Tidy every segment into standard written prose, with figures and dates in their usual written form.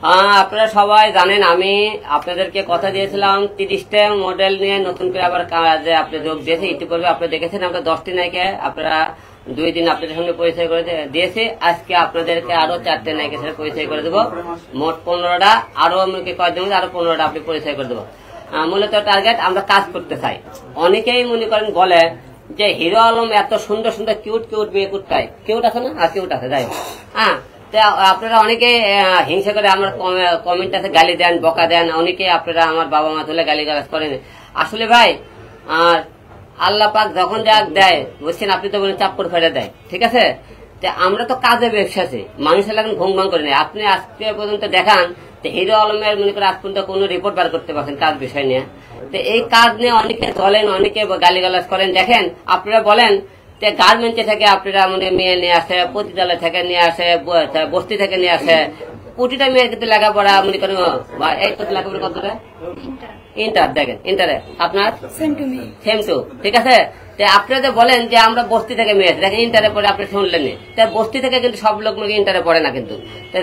আপনারা সবাই জানেন আমি আপনাদেরকে কথা দিয়েছিলাম 30টা মডেল নিয়ে নতুন করে আবার কাজে আপনি যোগ দিয়েছে। ইতিপূর্বে আপনি দেখেছেন আমরা 10টি নায়িকা আপনারা 2 দিন আপনাদের সঙ্গে পরিচয় করে দিয়েছি। আজকে আপনাদেরকে আরো 4টে নায়িকার সাথে পরিচয় করে দেবো, মোট 15টা। আরো আমাকে কয়েকদিন আরো 15টা আপনি পরিচয় করে দেবো। মূলত টার্গেট আমরা কাজ করতে চাই। অনেকেই মনে করেন বলে যে হিরো আলম এত সুন্দর সুন্দর কিউট কিউট মেয়ে কুটকায়, কিউট আছে না? কিউট আছে, যাই হোক। আপনারা অনেকে হিংসা করে আমার কমেন্ট আছে গালি দেন, বকা দেন। অনেকে আপনারা আমার বাবা মা তুলে গালি গালাজ করেন। আসলে ভাই আল্লাহ পাক যখন যাক দেয় বুঝছেন, আপনি তো বলেন চাপ্পর ফেলে দেয়, ঠিক আছে? আমরা তো কাজে ব্যবসাতে মানুষের এখন ঘুম ভাঙ করে নেই। আপনি আজকে পর্যন্ত দেখান হিরো আলমের মনে করে আজ পর্যন্ত কোন রিপোর্ট বার করতে পারছেন কাজ বিষয় নিয়ে? তো এই কাজ নিয়ে অনেকে চলেন, অনেকে গালি গালাজ করেন। দেখেন আপনারা বলেন গার্মেন্টে থেকে আপনারা মনে মেয়ে নিয়ে আসে, পতিতালয় থেকে নিয়ে আসে, বস্তি থেকে নিয়ে আসে। প্রতিটা মেয়ের কিন্তু লেখাপড়া মনে করেন এই তো লেখাপড়া কত ইন্টার, দেখেন ইন্টারে আপনার সেম টু, ঠিক আছে? আপনারা যে বলেন যে আমরা বস্তি থেকে মেয়ে দেখেন ইন্টারে পড়ে, আপনি শুনলেন বস্তি থেকে কিন্তু সব লোক মনে ইন্টারে পড়ে না। কিন্তু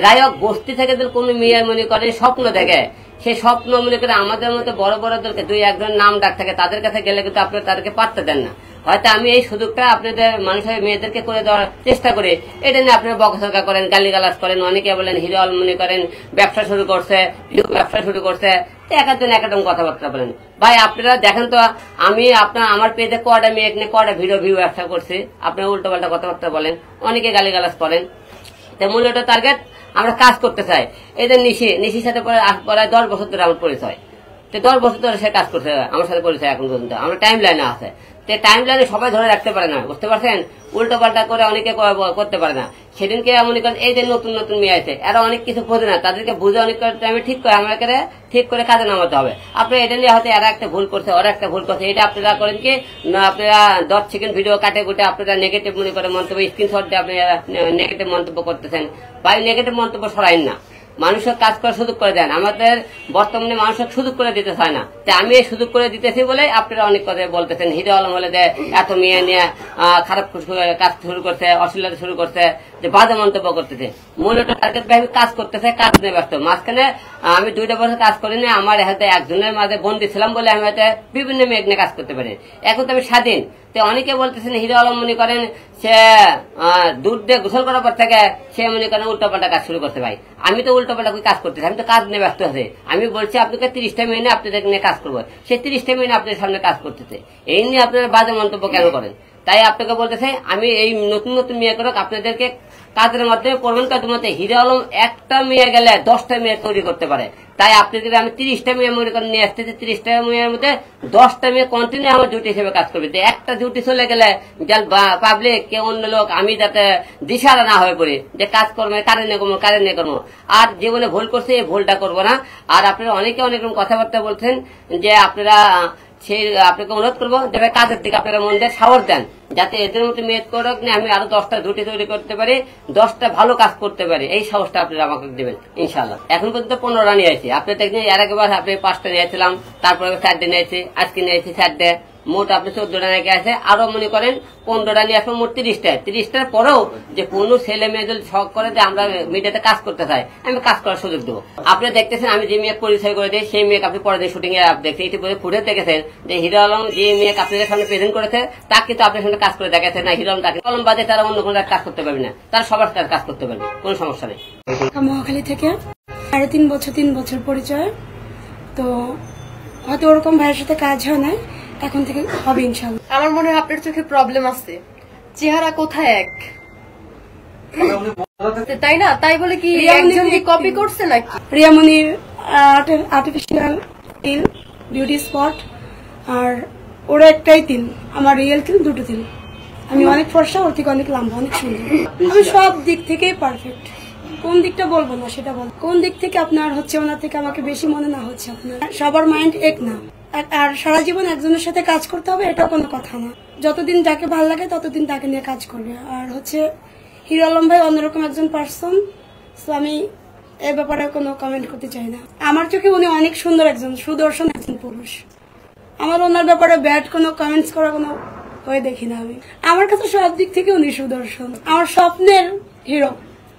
যাই হোক, বস্তি থেকে যদি কোনো মেয়ের মনে করে স্বপ্ন দেখে, সেই স্বপ্ন মনে করে আমাদের মতো বড় বড়দেরকে 2-1 নাম ডাক থাকে, তাদের কাছে গেলে কিন্তু আপনারা তাদেরকে পারতে দেন না। হয়তো আমি এই সুযোগটা আপনাদের মানুষের মেয়েদেরকে করে দেওয়ার চেষ্টা করি, এটা নিয়ে আপনারা বকাঝকা করেন, গালিগালাজ করেন। অনেকে বলেন হিরো আলম মনে করেন ব্যবসা শুরু করছে, ব্যবসা শুরু করছে, একজন একদম কথাবার্তা বলেন। ভাই আপনারা দেখেন তো, আমি আমার পেজে কয়টা মেয়ে নিয়ে কয়টা ভিউ ব্যবসা করছি, আপনারা উল্টো পাল্টা কথাবার্তা বলেন, অনেকে গালিগালাজ করেন। মূলত টার্গেট আমরা কাজ করতে চাই। এদের নিশির সাথে পরে 10 বছর ধরে আমার পরিচয়, 10 বছর ধরে সে কাজ করছে আমার সাথে পরিচয় এখন পর্যন্ত। আমরা টাইম লাইনে আছে, টাইম লাইনে সবাই ধরে রাখতে পারে না, বুঝতে পারছেন? উল্টো পাল্টা করে অনেকে করতে পারে না। সেদিনকে মনে করেন এই যে নতুন নতুন মেয়ে আছে, এরা অনেক কিছু বোঝে না, তাদেরকে বুঝে অনেক টাইমে ঠিক করে আমাকে ঠিক করে কাজে নামাতে হবে। আপনারা এটা নিয়ে হয়তো এরা একটা ভুল করছে, ওরা একটা ভুল করছে, এটা আপনারা করেন কি আপনারা 10 সেকেন্ড ভিডিও কাটে কুটে আপনারা নেগেটিভ মনে করে মন্তব্য স্ক্রিনশট দিয়ে আপনি নেগেটিভ মন্তব্য করতেছেন। ভাই নেগেটিভ মন্তব্য সরাইন না, মানুষের কাজ করার সুযোগ করে দেন। আমাদের বর্তমানে মানুষের সুযোগ করে দিতে চায় না। আমি এই সুযোগ করে দিতেছি বলে আপনারা অনেক কথা বলতেছেন হিরো আলম হলে যে এত মেয়ে নিয়ে খারাপ কাজ শুরু করছে, অশ্লীলতা শুরু করছে, যে বাজে মন্তব্য করতেছে। মূলত টার্গেট ভাই কাজ করতেছে, কাজ নিয়ে ব্যস্ত। মাঝখানে আমি 2টা বছর কাজ করিনি, আমার হাতে একজনের মাঝে বন্দী ছিলাম বলে আমি হয়তো বিভিন্ন মেয়ে নিয়ে কাজ করতে পারি। এখন তো আমি স্বাধীন। অনেকে বলতেছেন হিরো আলম মনে করেন সে দুধ দিয়ে গোসল করার পর থেকে সে মনে করেন উল্টোপাল্টা কাজ শুরু করতে ভাই। আমি তো উল্টোপাল্টা কাজ করতেছি, আমি তো কাজ নিয়ে ব্যস্ত আছে। আমি বলছি আপনাকে 30টা মেয়ে নিয়ে আপনাদের নিয়ে কাজ করবো, সেই 30টা মেয়ে আপনাদের সামনে কাজ করতেছে। এই নিয়ে আপনারা বাজে মন্তব্য কেন করেন? তাই আপনাকে বলতেছে আমি এই নতুন নতুন মেয়ে করক আপনাদেরকে কাজের মাধ্যমে পড়বেন। কাজের হিরো আলম একটা মেয়ে গেলে 10টা মেয়ে তৈরি করতে পারে। তাই আপনাদের আমি 30টা মেয়ে মনে করেন নিয়ে আসতেছি, 30টা মেয়ের মধ্যে 10টা মেয়ে কন্টিনিউ আমার ডিউটি হিসেবে কাজ করবে। একটা ডিউটি চলে গেলে পাবলিক কে অন্য লোক আমি যাতে দিশারা না হয়ে পড়ি যে কাজ করবো কারে নিয়ে করবো, আর জীবনে ভুল করছে এই ভুলটা করবো না। আর আপনারা অনেকে অনেক রকম কথাবার্তা বলছেন যে আপনারা সেই আপনাকে অনুরোধ করবো যে কাজের দিকে আপনারা মন দিয়ে সাহস দেন, যাতে এদের মধ্যে মেয়ে করক না আমি আরো 10টা ডিউটি তৈরি করতে পারি, 10টা ভালো কাজ করতে পারি। এই সাহসটা আপনারা আমাকে দেবেন ইনশাল্লাহ। এখন পর্যন্ত 15টা নিয়ে আসি, আপনি দেখছেন এর আগেবার আপনি 5টা নিয়েছিলাম, তারপরে 4টে নিয়েছি, আজকে নিয়েছি 4টে, মোট আপনি 14টা নাকি আছে। আরো মনে করেন 15টা নিয়ে আসবো, মোট 30টার পরেও যে কোনো ছেলে মেয়ে যদি শখ করে যে আমরা মিডিয়াতে কাজ করতে চাই, আমি কাজ করার সুযোগ দেবো। আপনি দেখতেছেন আমি যে মেয়ে পরিচয় করে দিই, সেই মেয়ে আপনি পরে দিয়ে শুটিং এ দেখছেন, ইতিপূর্বে ফুটে দেখেছেন যে হিরো আলম যে মেয়ে আপনাদের সামনে প্রেজেন্ট করেছে তাকে কিন্তু আপনার সামনে কাজ করে দেখাচ্ছে না। হিরো আলম তাকে কলম বাদে তারা অন্য কোনো কাজ করতে পারবে না, তারা সবার সাথে কাজ করতে পারবে, কোনো সমস্যা নেই। মহাখালী থেকে 3.5 বছর পরিচয়, তো হয়তো ওরকম ভাইয়ের সাথে কাজ হয় না, এখন থেকে হবে ইনশাআল্লাহ। আমার মনে হয় আপনার চোখে প্রবলেম আছে, চেহারা কোথায় এক, তাই না? তাই বলে কি একজনকে কপি করছে নাকি? রিয়ামনির আর্টিফিশিয়াল তিল বিউটি স্পট, আর ওরা একটাই তিল, আমার রিয়েল তিল 2টো তিল। আমি অনেক ফর্সা, ওর থেকে অনেক লম্বা, অনেক সুন্দর। আমি সব দিক থেকেই পারফেক্ট। কোন দিকটা বলবো না সেটা বল, কোন দিক থেকে আপনার হচ্ছে ওনার থেকে আমাকে বেশি মনে না হচ্ছে। আপনার সবার মাইন্ড এক না, আর সারা জীবন একজনের সাথে কাজ করতে হবে এটা কোনো কথা না। যতদিন যাকে ভালো লাগে ততদিন তাকে নিয়ে কাজ করবে। আর হচ্ছে হিরো আলম ভাই অন্যরকম একজন পার্সন, তো আমি এ ব্যাপারে কোনো কমেন্ট করতে চাই না। আমার চোখে উনি অনেক সুন্দর একজন সুদর্শন একজন পুরুষ। আমার ওনার ব্যাপারে ব্যাড কোনো কমেন্টস করা কোনো হয়ে দেখি না আমি। আমার কাছে সব দিক থেকে উনি সুদর্শন, আমার স্বপ্নের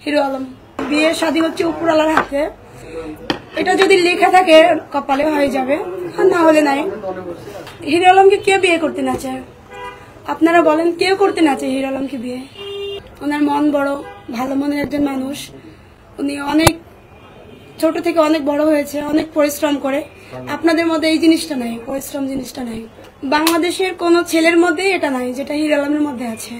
হিরো আলম। বিয়ে শাদী হচ্ছে উপরওয়ালার হাতে, এটা যদি লেখা থাকে কপালে হয়ে যাবে, আর না হলে নাই। হিরো আলমকে কে বিয়ে করতে না চায়? আপনারা বলেন, কেউ করতে না চায় হিরো আলমকে বিয়ে? ওনার মন বড়, ভালো মনের একজন মানুষ। উনি অনেক ছোট থেকে অনেক বড় হয়েছে, অনেক পরিশ্রম করে। আপনাদের মধ্যে এই জিনিসটা নাই, পরিশ্রম জিনিসটা নাই। বাংলাদেশের কোন ছেলের মধ্যে এটা নাই যেটা হিরো আলমের মধ্যে আছে।